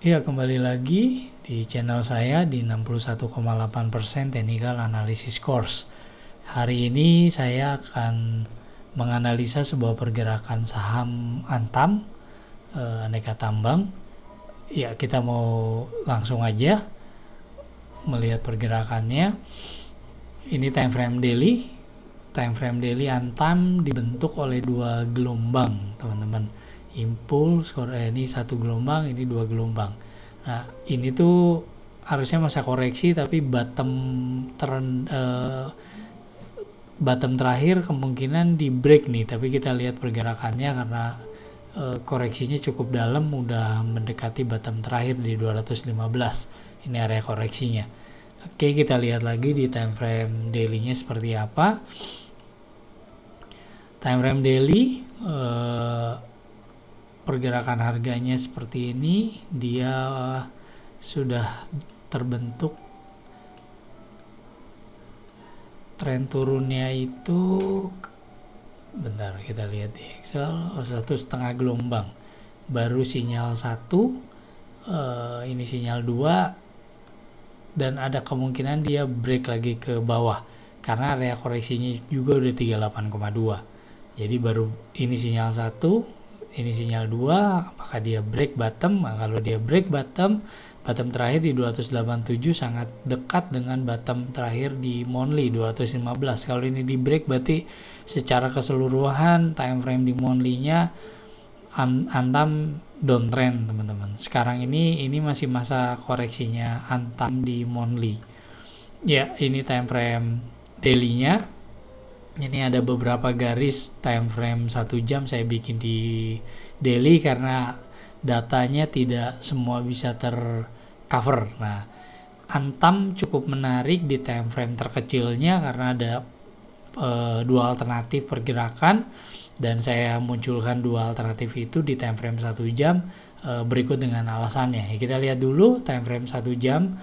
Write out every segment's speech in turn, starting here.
Ya, kembali lagi di channel saya di 61,8% Technical Analysis Course. Hari ini saya akan menganalisa sebuah pergerakan saham Antam, aneka tambang. Ya, kita mau langsung aja melihat pergerakannya. Ini time frame daily. Time frame daily Antam dibentuk oleh dua gelombang, teman-teman. Impuls, ini satu gelombang, ini dua gelombang. Nah, ini tuh harusnya masa koreksi, tapi bottom terakhir kemungkinan di break nih. Tapi kita lihat pergerakannya karena koreksinya cukup dalam, udah mendekati bottom terakhir di 215. Ini area koreksinya. Oke, kita lihat lagi di time frame daily-nya seperti apa. Time frame daily, pergerakan harganya seperti ini. Dia sudah terbentuk tren turunnya itu, bentar kita lihat di Excel, 1,5 gelombang, baru sinyal 1, ini sinyal 2, dan ada kemungkinan dia break lagi ke bawah karena area koreksinya juga udah 38,2. Jadi baru ini sinyal 1, ini sinyal 2, apakah dia break bottom? Nah, kalau dia break bottom terakhir di 287 sangat dekat dengan bottom terakhir di monthly 215. Kalau ini di break berarti secara keseluruhan time frame di monthly-nya Antam downtrend, teman-teman. Sekarang ini masih masa koreksinya Antam di monthly. Ya, ini time frame daily-nya. Ini ada beberapa garis time frame 1 jam saya bikin di daily karena datanya tidak semua bisa tercover. Nah, Antam cukup menarik di time frame terkecilnya karena ada dua alternatif pergerakan, dan saya munculkan dua alternatif itu di time frame 1 jam berikut dengan alasannya. Kita lihat dulu time frame 1 jam.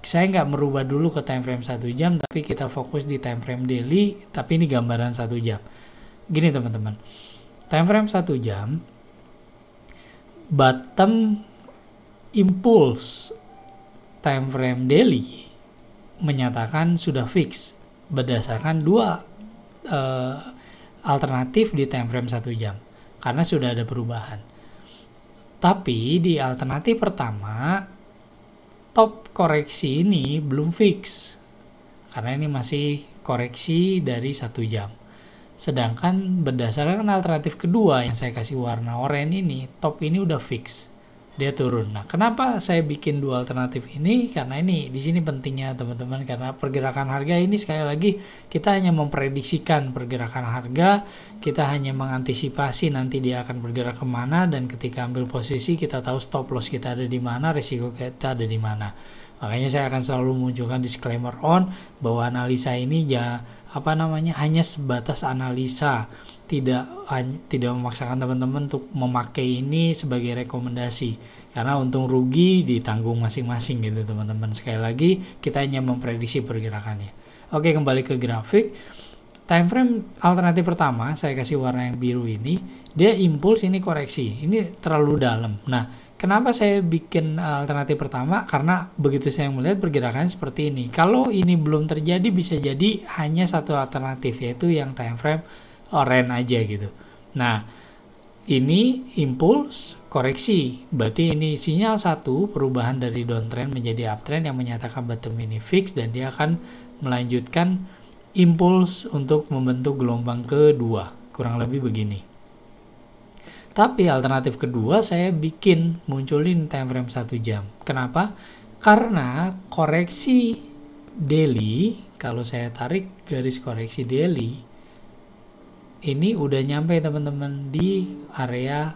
Saya nggak merubah dulu ke time frame 1 jam, tapi kita fokus di time frame daily, tapi ini gambaran 1 jam. Gini teman-teman, time frame 1 jam, bottom impulse time frame daily menyatakan sudah fix berdasarkan dua alternatif di time frame 1 jam karena sudah ada perubahan. Tapi di alternatif pertama, top koreksi ini belum fix karena ini masih koreksi dari 1 jam. Sedangkan berdasarkan alternatif kedua yang saya kasih warna oranye ini, top ini udah fix, dia turun. Nah, kenapa saya bikin dua alternatif ini? Karena ini di sini pentingnya teman-teman, karena pergerakan harga ini sekali lagi kita hanya memprediksikan pergerakan harga, kita hanya mengantisipasi nanti dia akan bergerak kemana, dan ketika ambil posisi kita tahu stop loss kita ada di mana, risiko kita ada di mana. Makanya saya akan selalu munculkan disclaimer on bahwa analisa ini hanya sebatas analisa, tidak memaksakan teman-teman untuk memakai ini sebagai rekomendasi, karena untung rugi ditanggung masing-masing gitu teman-teman. Sekali lagi kita hanya memprediksi pergerakannya. Oke, kembali ke grafik. Time frame alternatif pertama saya kasih warna yang biru ini, dia impuls, ini koreksi, ini terlalu dalam. Nah, kenapa saya bikin alternatif pertama? Karena begitu saya melihat pergerakan seperti ini, kalau ini belum terjadi bisa jadi hanya satu alternatif, yaitu yang time frame oranye aja gitu. Nah, ini impuls koreksi, berarti ini sinyal 1 perubahan dari downtrend menjadi uptrend yang menyatakan bottom ini fix, dan dia akan melanjutkan impuls untuk membentuk gelombang kedua, kurang lebih begini. Tapi alternatif kedua saya bikin munculin time frame 1 jam. Kenapa? Karena koreksi daily, kalau saya tarik garis koreksi daily, ini udah nyampe teman-teman di area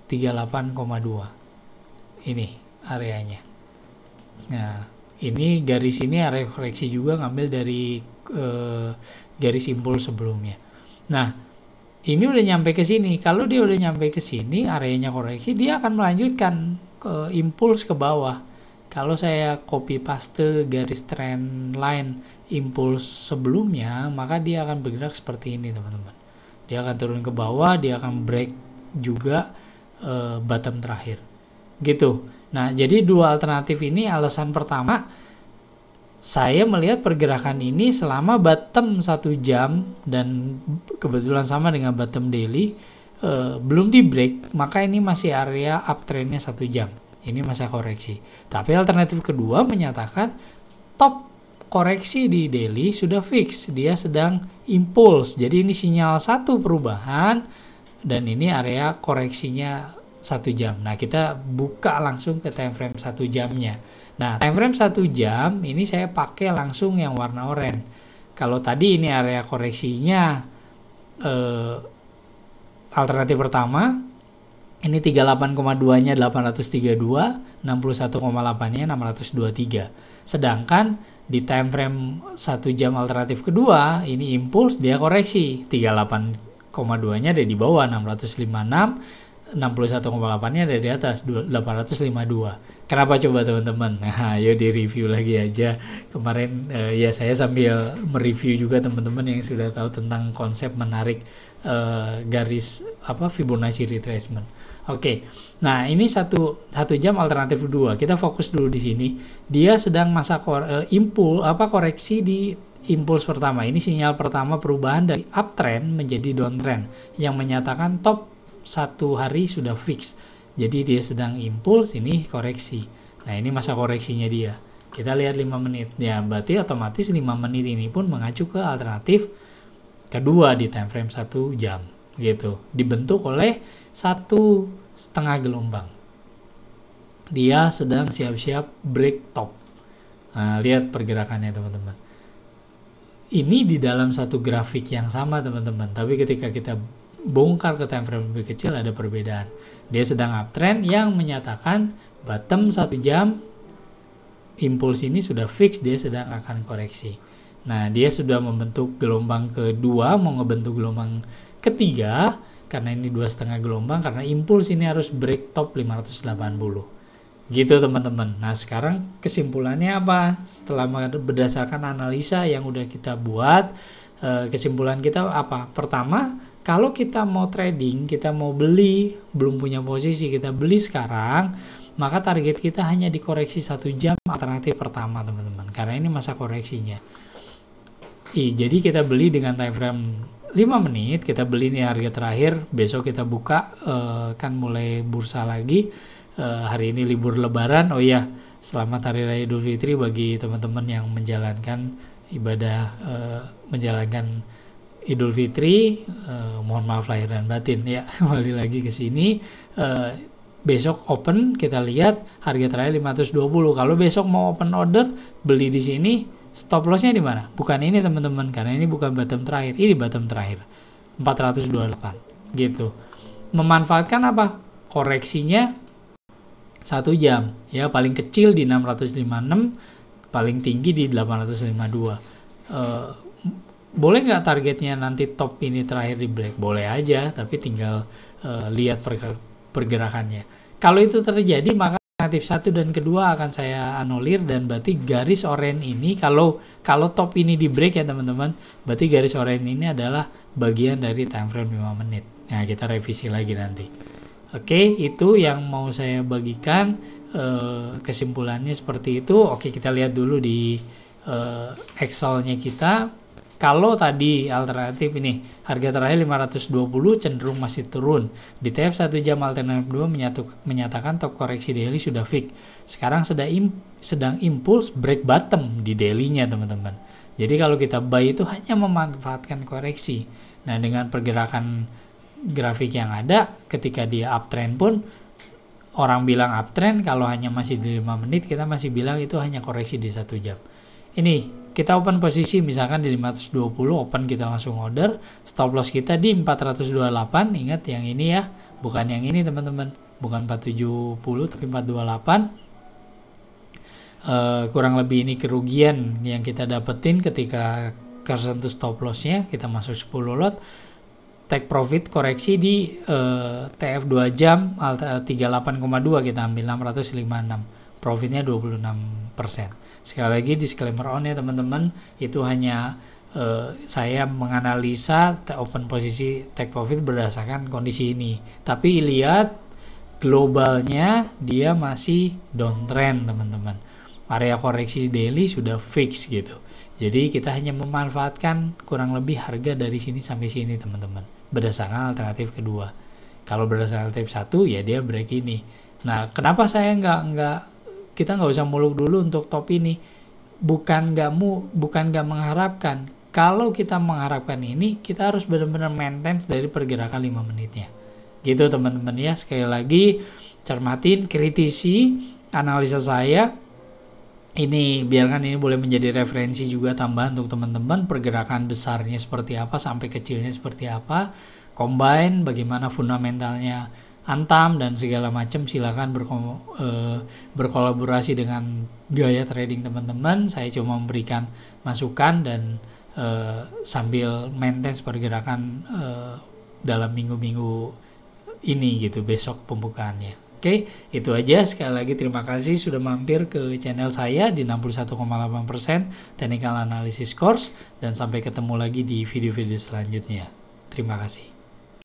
38,2. Ini areanya. Nah, ini garis ini area koreksi juga ngambil dari garis impuls sebelumnya. Nah, ini udah nyampe ke sini. Kalau dia udah nyampe ke sini, areanya koreksi, dia akan melanjutkan ke impuls ke bawah. Kalau saya copy paste garis trend line impuls sebelumnya, maka dia akan bergerak seperti ini teman-teman. Dia akan turun ke bawah, dia akan break juga bottom terakhir gitu. Nah, jadi dua alternatif ini alasan pertama, saya melihat pergerakan ini selama bottom 1 jam dan kebetulan sama dengan bottom daily belum di break, maka ini masih area uptrendnya 1 jam. Ini masa koreksi. Tapi alternatif kedua menyatakan top koreksi di daily sudah fix, dia sedang impulse. Jadi ini sinyal satu perubahan dan ini area koreksinya 1 jam. Nah, kita buka langsung ke time frame 1 jamnya. Nah, time frame 1 jam ini saya pakai langsung yang warna oranye. Kalau tadi ini area koreksinya alternatif pertama, ini 38,2-nya 832, 61,8-nya 623. Sedangkan di time frame 1 jam alternatif kedua, ini impulse, dia koreksi. 38,2-nya ada di bawah 656, 61,8-nya ada di atas 852. Kenapa coba teman-teman? Nah, ayo di review lagi aja. Kemarin ya saya sambil mereview juga teman-teman yang sudah tahu tentang konsep menarik garis Fibonacci retracement. Oke. Nah, ini satu jam alternatif kedua. Kita fokus dulu di sini. Dia sedang masa koreksi di impuls pertama. Ini sinyal pertama perubahan dari uptrend menjadi downtrend yang menyatakan top 1 hari sudah fix. Jadi dia sedang impuls, ini koreksi. Nah, ini masa koreksinya dia. Kita lihat 5 menit. Ya, berarti otomatis 5 menit ini pun mengacu ke alternatif kedua di time frame 1 jam gitu. Dibentuk oleh 1,5 gelombang. Dia sedang siap-siap break top. Nah, lihat pergerakannya teman-teman. Ini di dalam satu grafik yang sama teman-teman, tapi ketika kita bongkar ke time frame lebih kecil ada perbedaan. Dia sedang uptrend yang menyatakan bottom 1 jam impuls ini sudah fix, dia sedang akan koreksi. Nah, dia sudah membentuk gelombang kedua, mau ngebentuk gelombang ketiga karena ini 2,5 gelombang, karena impuls ini harus break top 580. Gitu teman-teman. Nah, sekarang kesimpulannya apa? Setelah berdasarkan analisa yang udah kita buat, kesimpulan kita apa? Pertama, kalau kita mau trading, kita mau beli, belum punya posisi, kita beli sekarang, maka target kita hanya dikoreksi 1 jam alternatif pertama teman-teman, karena ini masa koreksinya. Jadi kita beli dengan time frame 5 menit, kita beli nih harga terakhir, besok kita buka, kan mulai bursa lagi, hari ini libur lebaran. Oh ya, selamat Hari Raya Idul Fitri bagi teman-teman yang menjalankan ibadah, menjalankan Idul Fitri, mohon maaf lahir dan batin ya. Kembali lagi ke sini, besok open kita lihat harga terakhir 520. Kalau besok mau open order beli di sini, stop lossnya di mana? Bukan ini teman-teman, karena ini bukan bottom terakhir, ini bottom terakhir 428 gitu. Memanfaatkan apa? Koreksinya 1 jam ya, paling kecil di 656, paling tinggi di 852. Boleh nggak targetnya nanti top ini terakhir di break? Boleh aja, tapi tinggal lihat pergerakannya. Kalau itu terjadi, maka alternatif 1 dan kedua akan saya anulir, dan berarti garis oranye ini, kalau top ini di break ya teman-teman, berarti garis oranye ini adalah bagian dari time frame 5 menit. Nah, kita revisi lagi nanti. Oke, itu yang mau saya bagikan, kesimpulannya seperti itu. Oke, kita lihat dulu di Excel-nya kita. Kalau tadi alternatif ini harga terakhir 520 cenderung masih turun. Di TF 1 jam alternatif 2 menyatakan top koreksi daily sudah fix. Sekarang sedang impuls break bottom di daily-nya teman-teman. Jadi kalau kita buy itu hanya memanfaatkan koreksi. Nah, dengan pergerakan grafik yang ada, ketika dia uptrend pun orang bilang uptrend, kalau hanya masih di 5 menit kita masih bilang itu hanya koreksi di 1 jam. Ini kita open posisi misalkan di 520, open kita langsung order, stop loss kita di 428, ingat yang ini ya, bukan yang ini teman-teman, bukan 470 tapi 428. Kurang lebih ini kerugian yang kita dapetin ketika tersentuh stop lossnya, kita masuk 10 lot, take profit koreksi di TF 2 jam 38,2 kita ambil 656, profitnya 26%. Sekali lagi disclaimer on ya teman-teman, itu hanya saya menganalisa open posisi take profit berdasarkan kondisi ini. Tapi lihat globalnya dia masih downtrend teman-teman. Area koreksi daily sudah fix gitu. Jadi kita hanya memanfaatkan kurang lebih harga dari sini sampai sini teman-teman, berdasarkan alternatif kedua. Kalau berdasarkan alternatif satu ya dia break ini. Nah, kenapa saya kita nggak usah muluk dulu untuk top ini? Bukan nggak mengharapkan. Kalau kita mengharapkan ini, kita harus benar-benar maintain dari pergerakan 5 menitnya. Gitu teman-teman ya. Sekali lagi cermatin, kritisi analisa saya. Ini biarkan ini boleh menjadi referensi juga tambahan untuk teman-teman, pergerakan besarnya seperti apa sampai kecilnya seperti apa, combine bagaimana fundamentalnya Antam dan segala macam. Silakan berkolaborasi dengan gaya trading teman-teman. Saya cuma memberikan masukan dan sambil maintain pergerakan dalam minggu-minggu ini gitu, besok pembukaannya. Oke, itu aja. Sekali lagi terima kasih sudah mampir ke channel saya di 61,8% Technical Analysis Course, dan sampai ketemu lagi di video-video selanjutnya. Terima kasih.